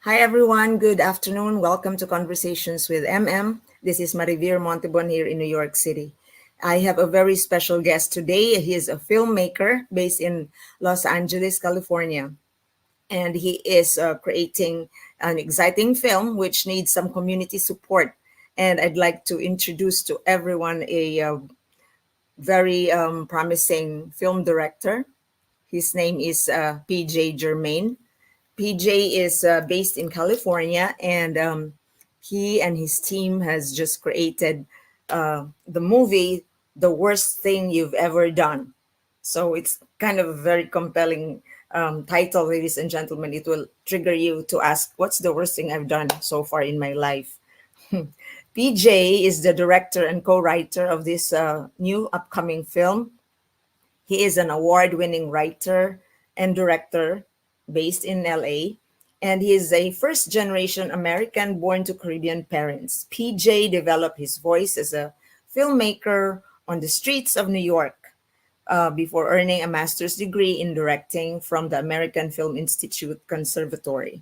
Hi everyone, good afternoon. Welcome to Conversations with MM. This is Marivir Montebon here in New York City. I have a very special guest today. He is a filmmaker based in Los Angeles, California, and he is creating an exciting film which needs some community support. And I'd like to introduce to everyone a very promising film director. His name is PJ Germain. PJ is based in California, and he and his team has just created the movie "The Worst Thing You've Ever Done." So it's kind of a very compelling title, ladies and gentlemen. It will trigger you to ask, "What's the worst thing I've done so far in my life?" PJ is the director and co-writer of this new upcoming film. He is an award winning writer and director based in LA, and he is a first generation American born to Caribbean parents. PJ developed his voice as a filmmaker on the streets of New York before earning a master's degree in directing from the American Film Institute Conservatory.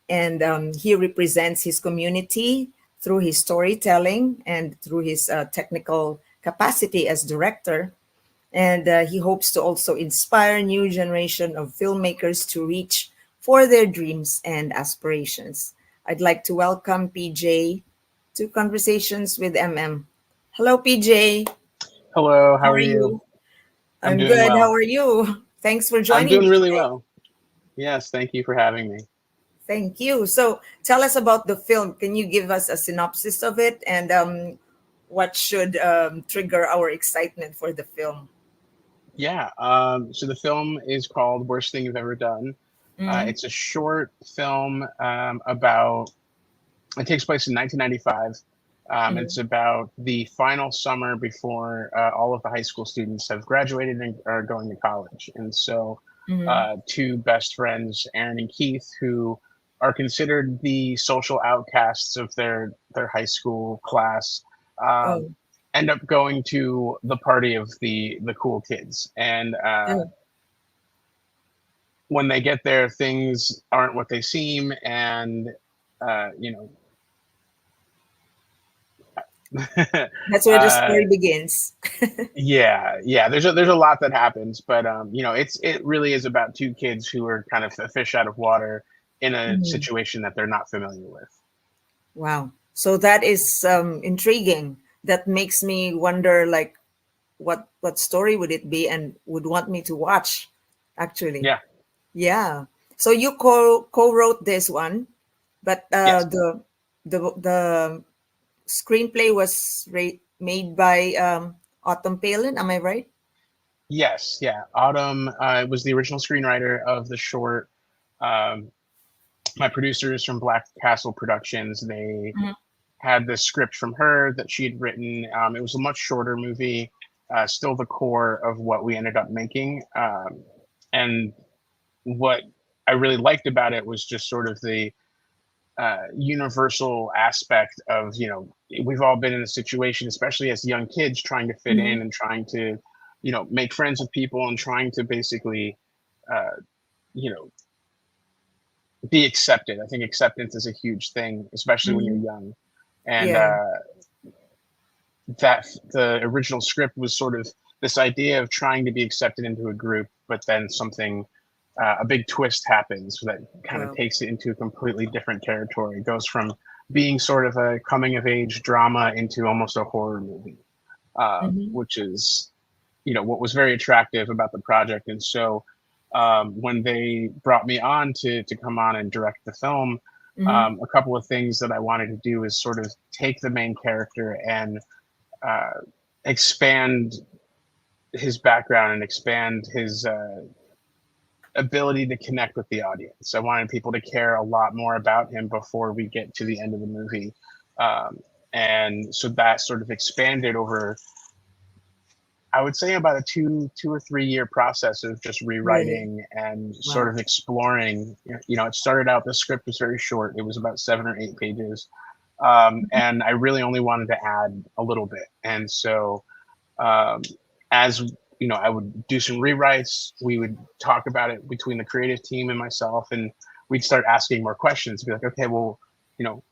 And he represents his community through his storytelling and through his technical capacity as director, and he hopes to also inspire new generation of filmmakers to reach for their dreams and aspirations. I'd like to welcome PJ to Conversations with MM. Hello, PJ. Hello, how How are are you? you? I'm I'm doing good. How well. are you? Thanks for I'm joining doing me really today. well. Yes, thank you for having me. Thank you. So, tell us about the film. Can you give us a synopsis of it, and what should trigger our excitement for the film? Yeah, so the film is called Worst Thing You've Ever Done. Mm-hmm. It's a short film about, it takes place in 1995. It's about the final summer before all of the high school students have graduated and are going to college. And so Mm-hmm. two best friends, Aaron and Keith, who are considered the social outcasts of their high school class, um, Oh, end up going to the party of the cool kids. And oh. when they get there, things aren't what they seem, and you know, That's where the uh, story begins. yeah. There's a lot that happens, but it really is about two kids who are kind of a fish out of water in a Mhm. situation that they're not familiar with. Wow. So that is intriguing. That makes me wonder, like, what story would it be, and would want me to watch, actually. Yeah. Yeah. So you co-wrote this one, but Yes. the screenplay was made by Autumn Palin. Am I right? Yes. Yeah. Autumn was the original screenwriter of the short. Um, my producers from Black Castle Productions, they Mhm. had the script from her that she had written. It was a much shorter movie, still the core of what we ended up making. And what I really liked about it was just sort of universal aspect of, we've all been in a situation, especially as young kids, trying to fit Mm-hmm. in and trying to, make friends with people and trying to basically, uh, you know, be accepted. I think acceptance is a huge thing, especially when you're Mm-hmm. young. And Yeah. that the original script was sort of this idea of trying to be accepted into a group, but then something, a big twist happens that kind of Wow. takes it into a completely different territory. It goes from being sort of a coming of age drama into almost a horror movie, Mm-hmm. which is, what was very attractive about the project. And so when they brought me on to come on and direct the film, Mm-hmm. a couple of things that I wanted to do is sort of take the main character and uh, expand his background and expand his ability to connect with the audience. I wanted people to care a lot more about him before we get to the end of the movie. Um, and so that sort of expanded over, I would say, about a 2 or 3 year process of just Really? rewriting and sort Wow. of exploring. It started out, the script was very short. It was about 7 or 8 pages. And I really only wanted to add a little bit. And so um, as I would do some rewrites. We would talk about it between the creative team and myself, and we'd start asking more questions. Be like, okay, well,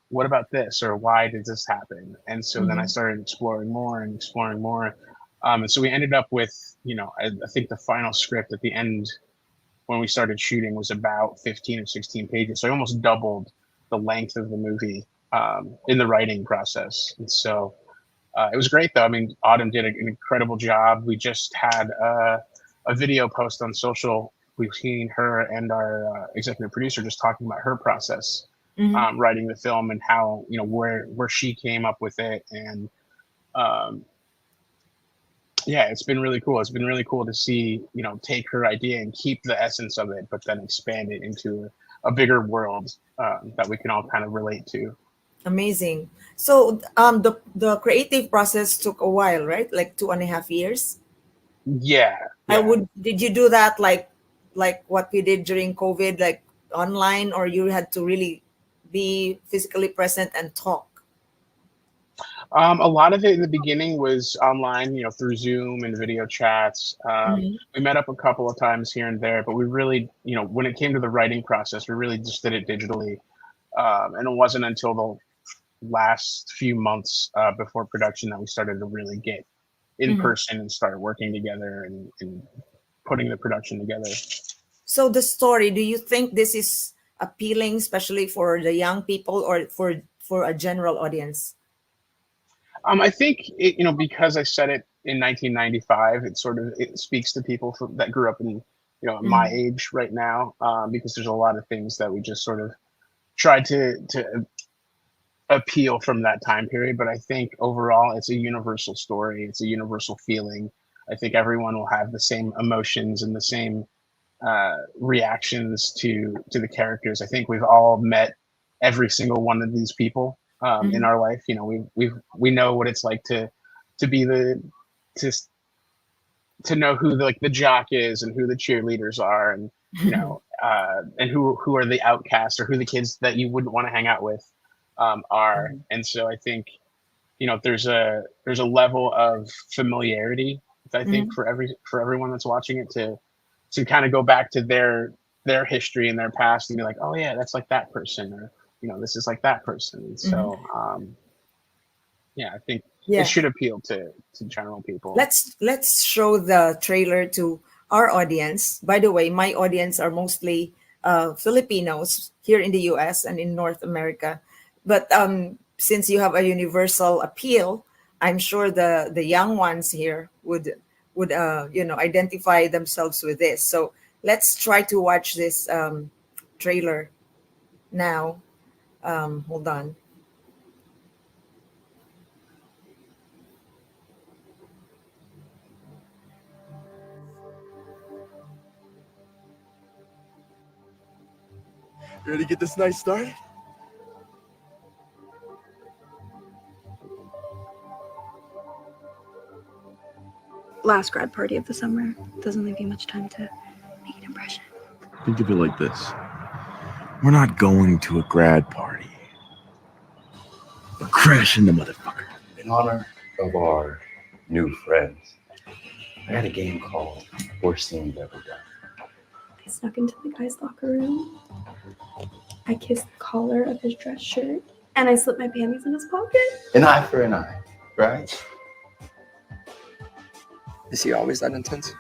what about this, or why did this happen? And so then I Mm-hmm. started exploring more and exploring more, and so we ended up with, I think the final script at the end when we started shooting was about 15 or 16 pages. So I almost doubled the length of the movie in the writing process, and so it was great, though. I mean, Autumn did an incredible job. We just had a video post on social. We've seen her and our executive producer just talking about her process Mm-hmm. writing the film and how, where she came up with it. And um, yeah, it's been really cool. It's been really cool to see, take her idea and keep the essence of it, but then expand it into a bigger world that we can all kind of relate to. Amazing. So the creative process took a while, right? Like 2.5 years. Yeah, I yeah. would Did you do that like what we did during COVID, like online, or you had to really be physically present and talk? A lot of it in the beginning was online, through Zoom and video chats. Mm-hmm. We met up a couple of times here and there, but we really, when it came to the writing process, we really just did it digitally. And it wasn't until the last few months before production that we started to really get in Mm-hmm. person and start working together and putting the production together. So the story, do you think this is appealing, especially for the young people or for a general audience? I think because I said it in 1995, it speaks to people that grew up in my Mm-hmm. age right now, because there's a lot of things that we just sort of tried to appeal from that time period. But I think overall, it's a universal story. It's a universal feeling. I think everyone will have the same emotions and the same reactions to the characters. I think we've all met every single one of these people in Mm-hmm. our life. We know what it's like to be to to know who the jock is and who the cheerleaders are, and and who are the outcasts, or who the kids that you wouldn't want to hang out with are. And so I think there's a level of familiarity, I think, Mm-hmm. for everyone that's watching it, to kind of go back to their history and their past and be like, oh yeah, that's like that person, or this is like that person. And Mm-hmm. so yeah, I think it Yeah. should appeal to general people. Let's show the trailer to our audience. By the way, my audience are mostly Filipinos here in the U.S. and in North America. But since you have a universal appeal, I'm sure the young ones here would identify themselves with this. So let's try to watch this trailer now. Hold on. You ready to get this night started? Last grad party of the summer. Doesn't leave you much time to make an impression. Think of it like this. We're not going to a grad party. Crashing the motherfucker. In honor of our new friends, I had a game called Worst Thing You've Ever Done. I snuck into the guy's locker room. I kissed the collar of his dress shirt, and I slipped my panties in his pocket. An eye for an eye, right? Is he always that intense?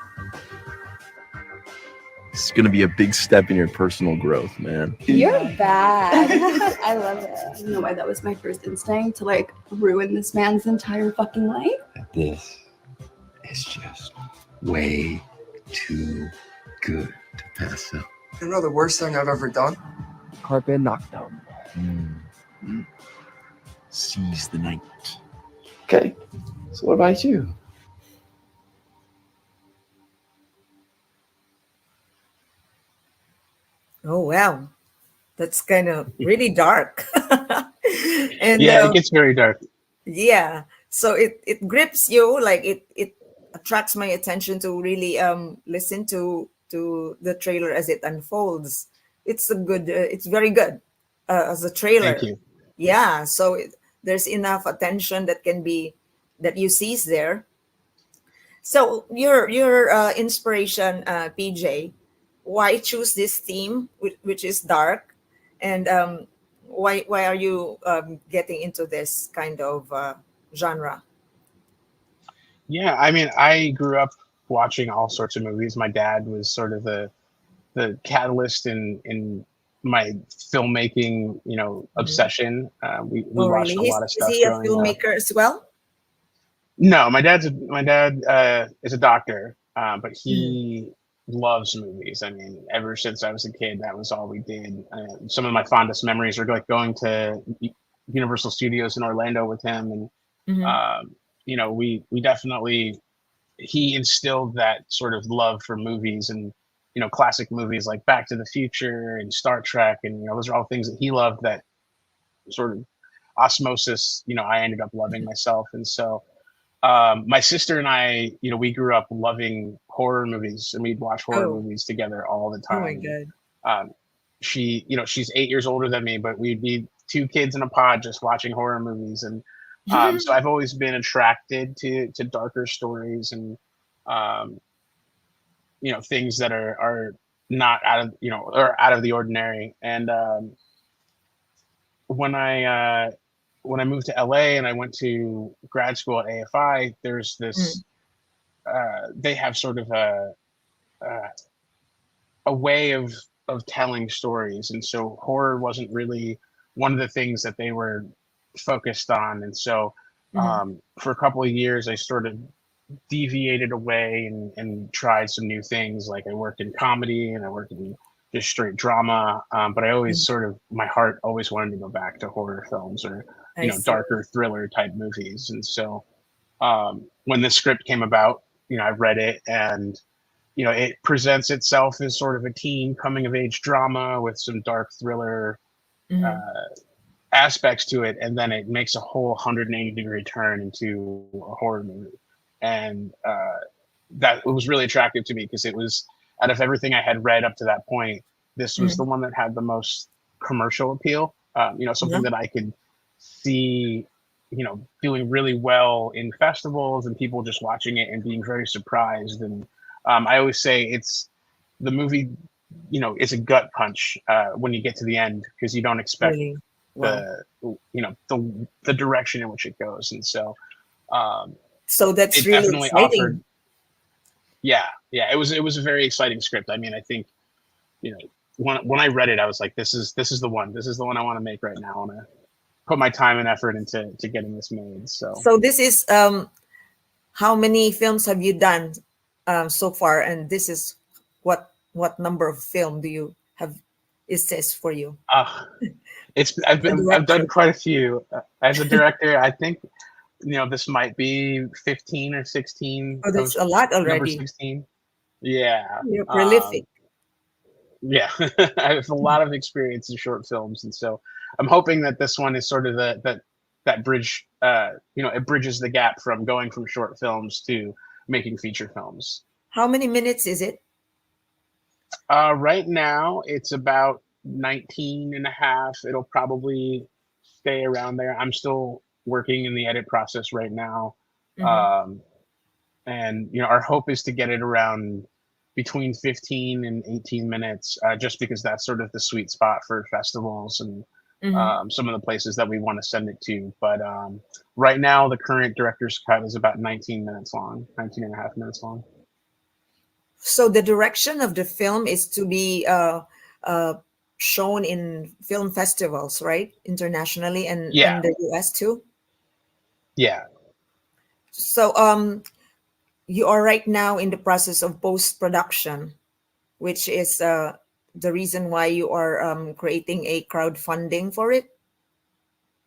It's gonna be a big step in your personal growth, man. You're bad. I love it. I don't know why that was my first instinct to like ruin this man's entire fucking life. This is just way too good to pass up. You know the worst thing I've ever done? Carpe knockdown. Seize the night. Okay, so what about you? Oh wow, that's kind of really dark. And Yeah, it gets very dark. yeah, so it grips you, like it attracts my attention to really listen to the trailer as it unfolds. It's a good, it's very good as a trailer. Thank you. Yeah, so there's enough attention that you seize there. So your inspiration, PJ, why choose this theme, which is dark, and why are you getting into this kind of genre? Yeah, I mean, I grew up watching all sorts of movies. My dad was sort of the catalyst in my filmmaking, obsession. We Oh, watched really? a lot of Is stuff he a growing up. filmmaker as well? No, my dad is a doctor, but he loves movies. I mean, ever since I was a kid, that was all we did. Some of my fondest memories are like going to Universal Studios in Orlando with him, and Mhm. we definitely, he instilled that sort of love for movies and classic movies like Back to the Future and Star Trek, and those are all things that he loved, that sort of osmosis I ended up loving myself. And so my sister and I, we grew up loving horror movies, and we'd watch horror Oh, movies together all the oh my time. God. She's 8 years older than me, but we'd be two kids in a pod just watching horror movies. And so I've always been attracted to darker stories and um, things that are not out of or out of the ordinary. And when I moved to LA and I went to grad school at AFI, there's Mm. this they have sort of a way of telling stories, and so horror wasn't really one of the things that they were focused on. And so Mhm. for a couple of years I sort of deviated away and tried some new things. Like I worked in comedy and I worked in just straight drama, but I always Mm. sort of, my heart always wanted to go back to horror films or I see. darker thriller type movies. And so when the script came about, I read it, and it presents itself as sort of a teen coming of age drama with some dark thriller Mhm. aspects to it, and then it makes a whole 180-degree turn into a horror movie. And that it was really attractive to me, because it was, out of everything I had read up to that point, this was the Mhm. one that had the most commercial appeal. Yeah. Something that I could see doing really well in festivals and people just watching it and being very surprised. And I always say it's the movie, it's a gut punch when you get to the end, because you don't expect Really. Wow. the direction in which it goes. And so So that's it really definitely offered. exciting. Yeah, it was a very exciting script. I mean, I think when I read it, I was like, this is the one. This is the one I want to make right now. I want to put my time and effort into getting this made. So So this is how many films have you done so far, and this is what number of film do you have? Is this for you? uh, A I've done director. quite a few as a director. I think this might be 15 or 16. Oh, that's Those a lot number already. 16. Yeah. You're Um, prolific. yeah, I have a lot of experience in short films, and so I'm hoping that this one is sort of that bridge. It bridges the gap from going from short films to making feature films. How many minutes is it? Right now, it's about 19 and a half. It'll probably stay around there. I'm still working in the edit process right now. Mhm. And our hope is to get it around between 15 and 18 minutes, just because that's sort of the sweet spot for festivals and Mhm. some of the places that we want to send it to. But right now, the current director's cut is about 19 minutes long, 19 and a half minutes long. So the direction of the film is to be uh, shown in film festivals, right? Internationally and in Yeah, the US too. yeah. So you are right now in the process of post production, which is the reason why you are creating a crowdfunding for it.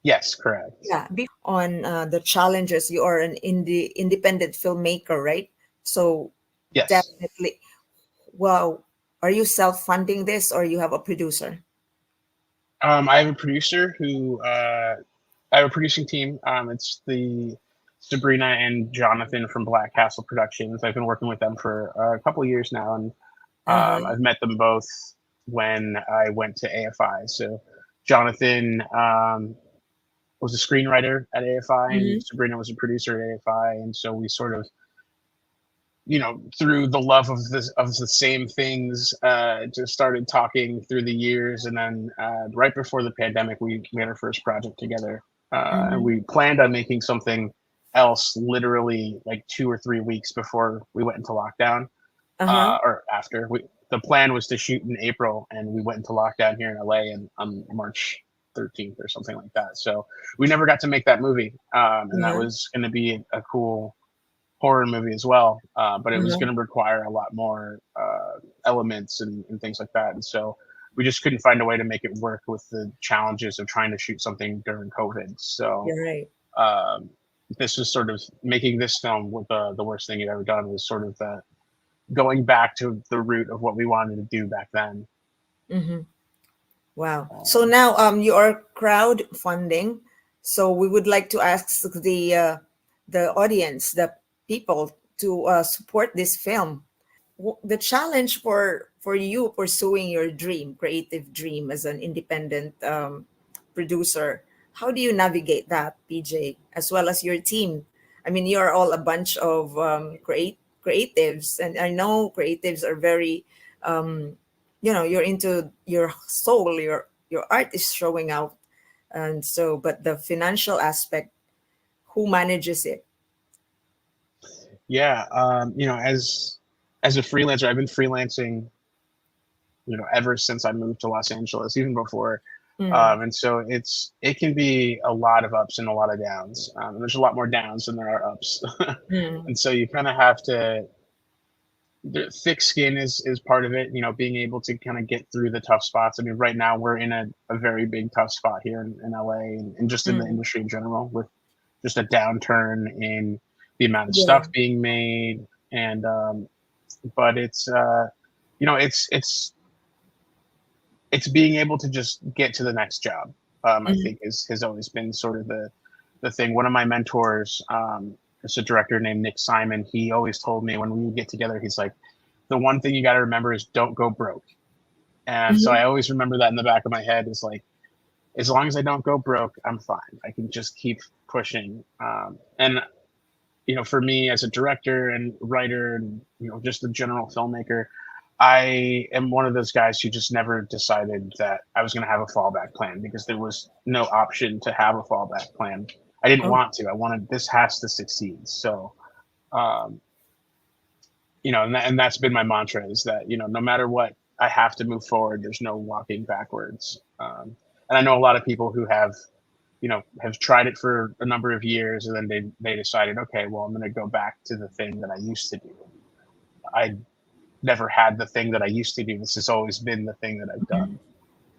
Yes, correct. Yeah, on the challenges. You are an independent filmmaker, right? So Yes. definitely. Wow. Are you self-funding this or you have a producer? I have a producer who I have a producing team. It's the Sabrina and Jonathan from Black Castle Productions. I've been working with them for a couple of years now, and Uh-huh. I've met them both when I went to AFI. So Jonathan was a screenwriter at AFI, and Hmm. Sabrina was a producer at AFI, and so we sort of, through the love of the same things, just started talking through the years, and then right before the pandemic, we made our first project together, and Hmm. we planned on making something else literally like 2 or 3 weeks before we went into lockdown, Uh-huh. or after. The plan was to shoot in April, and we went into lockdown here in LA and on March 13th or something like that. So we never got to make that movie, and that Uh-huh. was going to be a cool horror movie as well, but it was Uh-huh. going to require a lot more elements and things like that. And so we just couldn't find a way to make it work with the challenges of trying to shoot something during COVID. So You're right. um, this was sort of making this film with the worst thing you'd ever done was sort of the going back to the root of what we wanted to do back then. Hmm. Wow. So Um, now you are crowdfunding. So we would like to ask the audience, the people to support this film. The challenge for you pursuing your dream, creative dream as an independent producer, how do you navigate that, PJ, as well as your team? I mean, you're all a bunch of creatives, and I know creatives are very, um, you're into your soul, your art is showing out, and so, but the financial aspect, who manages it? yeah, as a freelancer, I've been freelancing, ever since I moved to Los Angeles, even before. Mm, And so it can be a lot of ups and a lot of downs. There's a lot more downs than there are ups, mm, and so you kind of have to. The thick skin is part of it. Being able to kind of get through the tough spots. I mean, right now we're in a very big tough spot here in LA, and just in the mm. industry in general, with just a downturn in the amount of Yeah. stuff being made. And but it's being able to just get to the next job. I Mm, think has always been sort of the thing. One of my mentors, is a director named Nick Simon. He always told me when we would get together, he's like, the one thing you got to remember is don't go broke. And so mhm. I always remember that in the back of my head is like, as long as I don't go broke, I'm fine. I can just keep pushing. And for me as a director and writer and just a general filmmaker, I am one of those guys who just never decided that I was going to have a fallback plan, because there was no option to have a fallback plan. I didn't Oh, want to. I wanted, this has to succeed. So, um, and that's been my mantra, is that, no matter what, I have to move forward. There's no walking backwards. And I know a lot of people who have tried it for a number of years, and then they decided, okay, well, I'm going to go back to the thing that I used to do. I never had the thing that I used to do. This has always been the thing that I've done.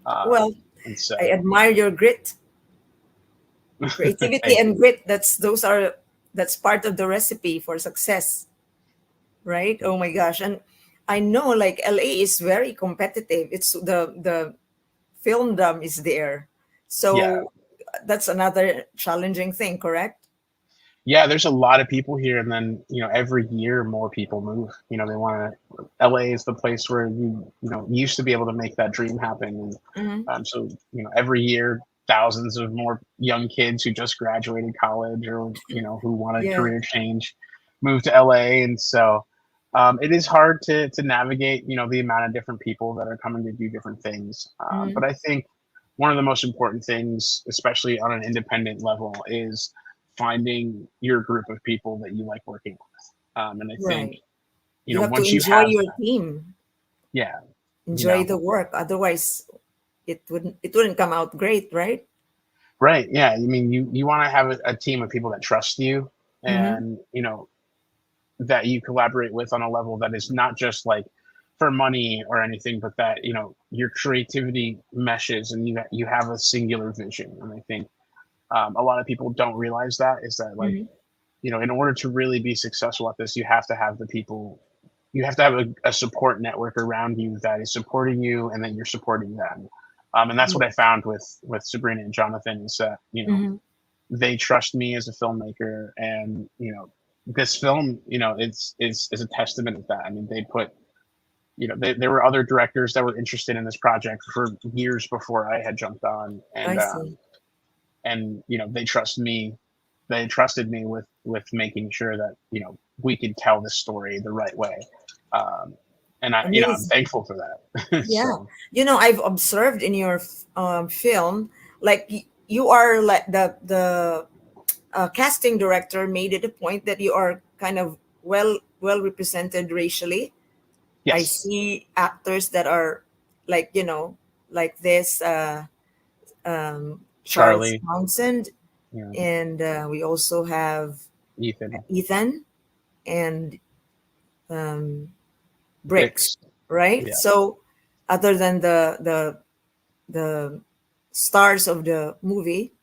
well, And I so, admire your grit, creativity, thank and you. grit. That's part of the recipe for success, right? Oh my gosh! And I know, like LA is very competitive. It's the filmdom is there, Yeah. so that's another challenging thing. Correct? Yeah, there's a lot of people here, and then every year more people move. They want to. LA is the place where you used to be able to make that dream happen, and Hmm. so every year thousands of more young kids who just graduated college or who want a Yeah. career change move to LA. And so it is hard to navigate the amount of different people that are coming to do different things. But I think one of the most important things, especially on an independent level, is finding your group of people that you like working with. And I think Right. You have to once you enjoy have your that, team, yeah, enjoy the work. Otherwise, it wouldn't come out great, right? right, yeah. I mean, you want to have a team of people that trust you, Mm-hmm. and that you collaborate with on a level that is not just like for money or anything, but that your creativity meshes and you have a singular vision. And I think a lot of people don't realize that is that like Mm-hmm. in order to really be successful at this, you have to have the people. You have to have a support network around you that is supporting you, and that you're supporting them. And that's what I found with Sabrina and Jonathan is that Mm-hmm. they trust me as a filmmaker, and this film is a testament of that. I mean, they put there were other directors that were interested in this project for years before I had jumped on, I see. and they trust me. They trusted me with making sure that we could tell the story the right way, um, and I'm Amazing. thankful for that. Yeah. So I've observed in your film, like you are like the casting director made it a point that you are kind of well represented racially. I yes, see actors that are like like this Charles Charlie, Townsend, you know, and we also have Ethan, Ethan and um, Bricks, Bix, right? yeah. So other than the stars of the movie,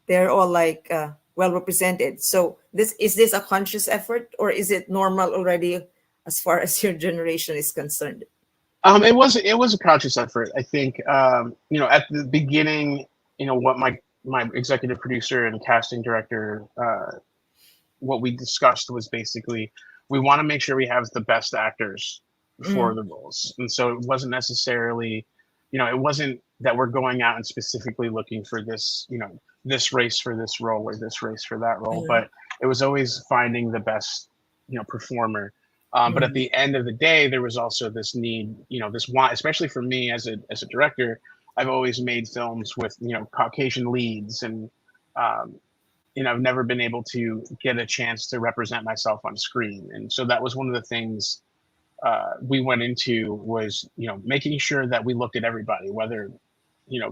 they're all like well represented. So this a conscious effort, or is it normal already as far as your generation is concerned? It was a conscious effort. I think at the beginning, what my executive producer and casting director what we discussed was basically we want to make sure we have the best actors for Mm, the roles, and so it wasn't necessarily, it wasn't that we're going out and specifically looking for this, this race for this role or this race for that role, uh, but it was always finding the best, performer. But at mm, the end of the day, there was also this need, this want, especially for me as a director. I've always made films with Caucasian leads, and um, I've never been able to get a chance to represent myself on screen. And so that was one of the things we went into was, making sure that we looked at everybody, whether,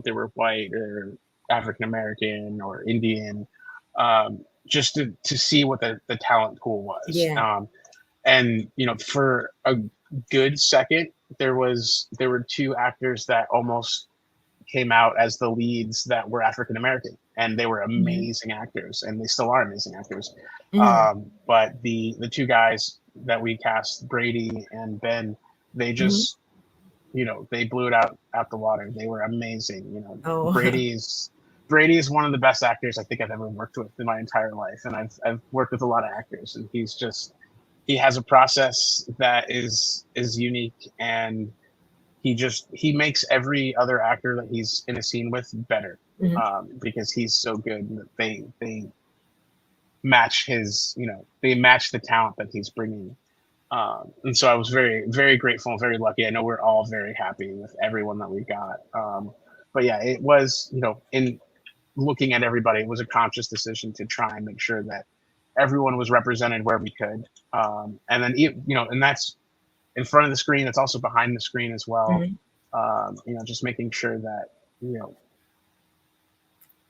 they were white or African American or Indian, just to see what the talent pool was. yeah. And, for a good second, there were two actors that almost came out as the leads that were African American, and they were Mhm, amazing actors, and they still are amazing actors. mhm, But the two guys that we cast, Brady and Ben, they mhm. just they blew it out the water. They were amazing. Oh, Brady is one of the best actors I think I've ever worked with in my entire life, and I've worked with a lot of actors, and he has a process that is unique, and he makes every other actor that he's in a scene with better, mhm. because he's so good that they match they match the talent that he's bringing. And so I was very, very grateful and very lucky. I know we're all very happy with everyone that we got. But yeah, it was, in looking at everybody, it was a conscious decision to try and make sure that everyone was represented where we could. And then, and that's in front of the screen. It's also behind the screen as well. Mhm. Just making sure that, you know,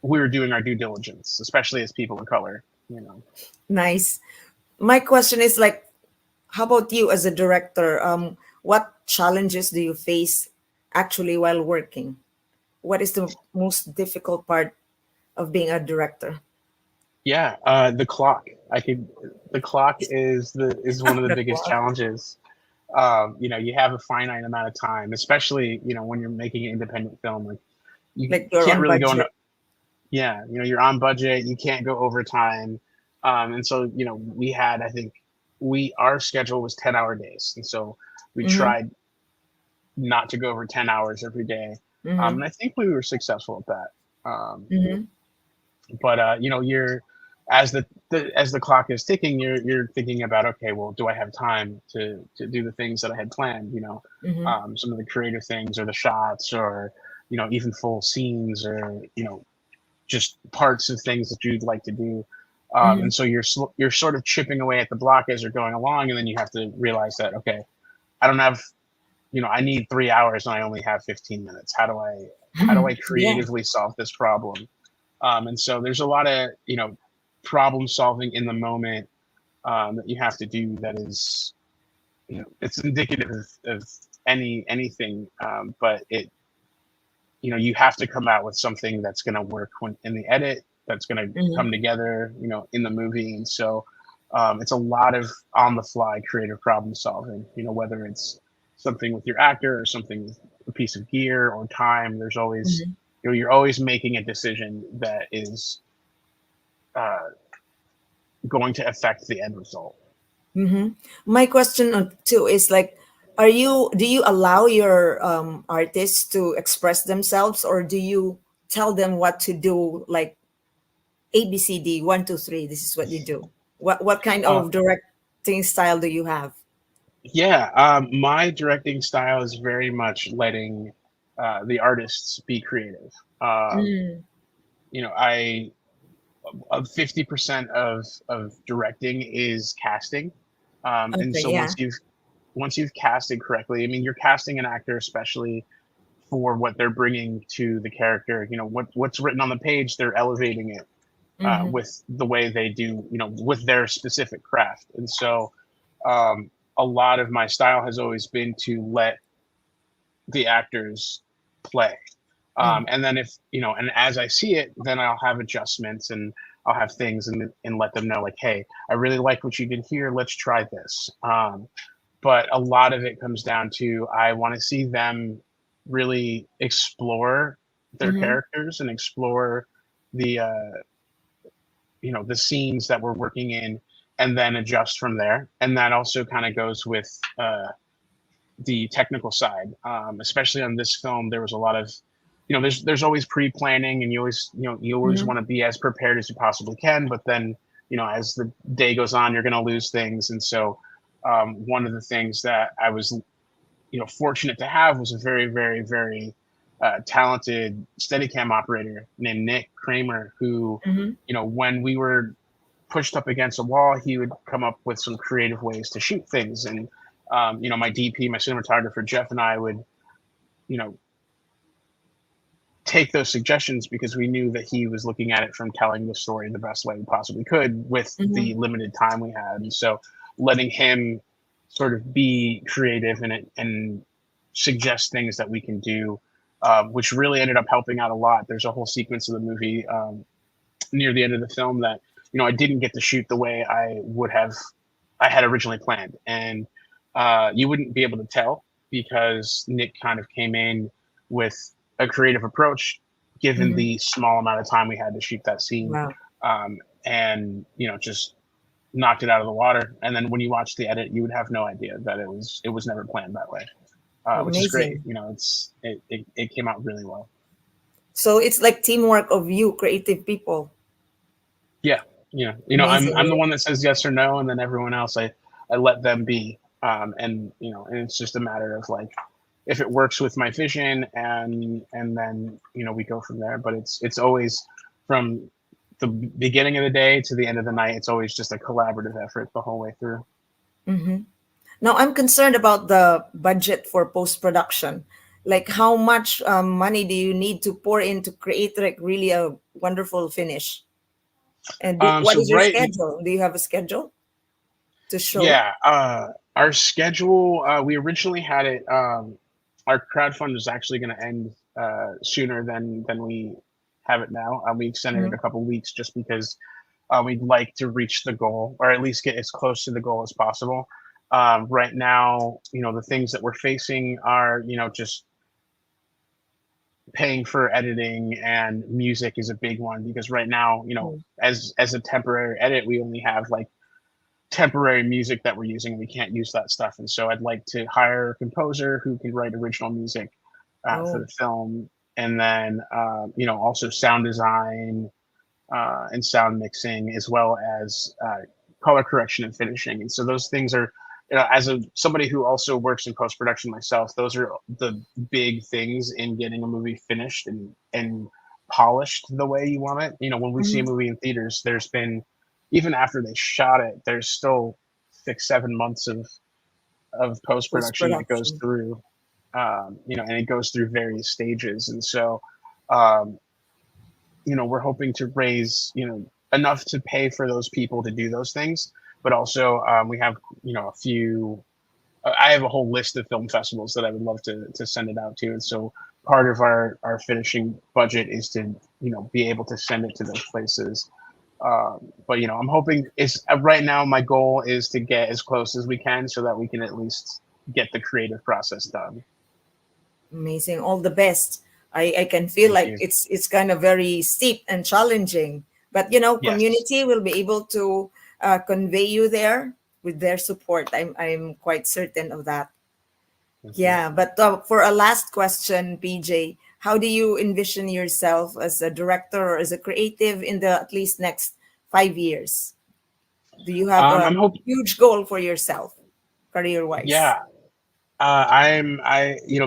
we were doing our due diligence, especially as people of color. Nice. My question is like, how about you as a director? What challenges do you face actually while working? What is the most difficult part of being a director? Yeah, the clock. The clock is one of the The biggest clock. challenges. You have a finite amount of time, especially, when you're making an independent film. Like you Like you're can't on really go into, budget. yeah, you're on budget, you can't go overtime. And so, I think our schedule was 10-hour days. And so we Mm-hmm. tried not to go over 10 hours every day. Mm-hmm. And I think we were successful at that. Mm-hmm. But you're as the clock is ticking, you're thinking about, okay, well, do I have time to do the things that I had planned? Mm-hmm. Some of the creative things, or the shots, or even full scenes, or just parts of things that you'd like to do. Mm-hmm. And so you're sort of chipping away at the block as you're going along, and then you have to realize that, okay, I don't have, I need 3 hours and I only have 15 minutes. How do I Yeah. creatively solve this problem? And so there's a lot of problem solving in the moment, that you have to do, that is, it's indicative of anything, but you have to come out with something that's going to work when in the edit, that's going to Mm-hmm. come together, in the movie. And so it's a lot of on the fly creative problem solving, whether it's something with your actor, or something with a piece of gear, or time. There's always, Mm-hmm. you're always making a decision that is uh, going to affect the end result. Mm-hmm. My question too is like, do you allow your artists to express themselves, or do you tell them what to do, like ABCD 1 2 3? This is what you do. What kind Uh, of directing style do you have? yeah, my directing style is very much letting the artists be creative. Mm, I 50% of directing is casting, and okay, so yeah. once you've casted correctly, I mean, you're casting an actor, especially for what they're bringing to the character. What's written on the page, they're elevating it Mm-hmm. with the way they do, with their specific craft. And so um, a lot of my style has always been to let the actors play. Mm, And then and as I see it, then I'll have adjustments, and I'll have things, and let them know, like, hey, I really like what you did here. Let's try this. But a lot of it comes down to, I want to see them really explore their mm-hmm. characters, and explore the the scenes that we're working in, and then adjust from there. And that also kind of goes with the technical side. Especially on this film, there was a lot of, there's always pre-planning, and you always Mm-hmm. want to be as prepared as you possibly can. But then, as the day goes on, you're going to lose things. And so one of the things that I was, fortunate to have, was a very, very, very talented Steadicam operator named Nick Kramer, who, Mm-hmm. when we were pushed up against a wall, he would come up with some creative ways to shoot things. And my DP, my cinematographer Jeff, and I would, you know, take those suggestions, because we knew that he was looking at it from telling the story the best way we possibly could with Mm-hmm. the limited time we had. And so letting him sort of be creative in it, and suggest things that we can do, which really ended up helping out a lot. There's a whole sequence of the movie, near the end of the film, that I didn't get to shoot the way I had originally planned. And you wouldn't be able to tell, because Nick kind of came in with a creative approach, given Mm-hmm. the small amount of time we had to shoot that scene, Wow. and just knocked it out of the water. And then when you watch the edit, you would have no idea that it was never planned that way, which is great. Amazing. It came out really well. So it's like teamwork of you, creative people. Yeah, I'm the Amazing. one that says yes or no, and then everyone else, I let them be, and it's just a matter of, like, if it works with my vision, and then we go from there. But it's always, from the beginning of the day to the end of the night, it's always just a collaborative effort the whole way through. Mm-hmm. Now I'm concerned about the budget for post production. Like, how much money do you need to pour in to create like really a wonderful finish? And what So is your right, schedule? Do you have a schedule to show? yeah, our schedule, we originally had it, our crowdfund was actually going to end sooner than we have it now. We extended it Mhm. a couple weeks, just because we'd like to reach the goal, or at least get as close to the goal as possible. Right now, the things that we're facing are, just paying for editing, and music is a big one, because right now, Mm. as a temporary edit, we only have, like, temporary music that we're using. We can't use that stuff. And so I'd like to hire a composer who can write original music for Oh. the film, and then also sound design and sound mixing, as well as color correction and finishing. And so those things are, as somebody who also works in post production myself, those are the big things in getting a movie finished and polished the way you want it. When we see a Mhm. movie in theaters, there's been, even after they shot it, there's still 6-7 months of post Post production that goes production. through, and it goes through various stages. And so, um, we're hoping to raise, enough to pay for those people to do those things. But also, we have, a few, I have a whole list of film festivals that I would love to send it out to. And so part of our finishing budget is to, be able to send it to those places. But, I'm hoping right now, my goal is to get as close as we can so that we can at least get the creative process done. Amazing. All the best. I can feel Thank like you. it's kind of very steep and challenging, but Yes. community will be able to convey you there with their support. I'm quite certain of that. Thank you. Yeah, but for a last question, PJ, how do you envision yourself as a director or as a creative in the at least next 5 years? Do you have a I'm hoping, huge goal for yourself, career-wise? yeah.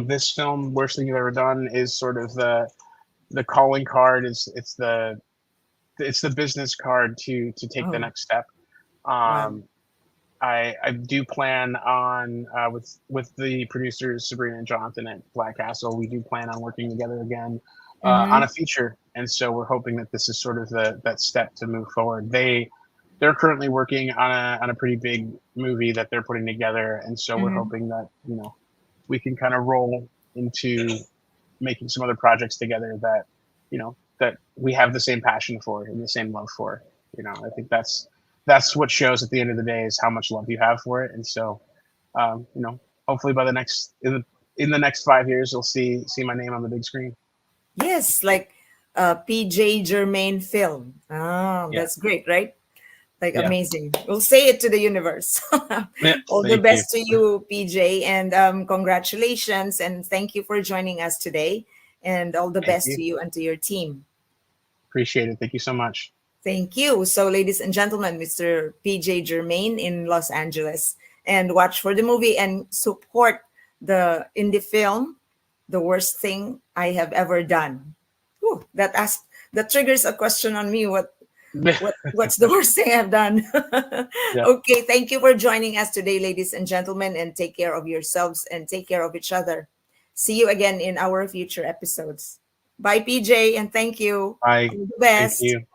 This film, Worst Thing You've Ever Done, is sort of the calling card. It's the business card to take the Oh, next step. wow. Um, I do plan on, with the producers Sabrina and Jonathan at Black Castle. We do plan on working together again on Mm-hmm. a feature, and so we're hoping that this is sort of that step to move forward. They're currently working on a pretty big movie that they're putting together, and so we're Mm-hmm. hoping that we can kind of roll into making some other projects together that we have the same passion for and the same love for. I think that's what shows at the end of the day is how much love you have for it. And so, um, you know, hopefully by the next in the next 5 years, you'll see my name on the big screen. Yes, like PJ Germain film. Ah, Yeah, that's great, right? Like yeah, amazing. We'll say it to the universe. yeah. All the Thank you. best to you, PJ, and congratulations and thank you for joining us today. And all the Thank best you. to you and to your team. Appreciate it. Thank you so much. Thank you. So, ladies and gentlemen, Mr. PJ Germain in Los Angeles. And watch for the movie and support the indie film, The Worst Thing I Have Ever Done. Whew, that triggers a question on me. What's the worst thing I've done? Yeah. Okay, thank you for joining us today, ladies and gentlemen, and take care of yourselves and take care of each other. See you again in our future episodes. Bye, PJ, and thank you. Bye. All the Thank best. you.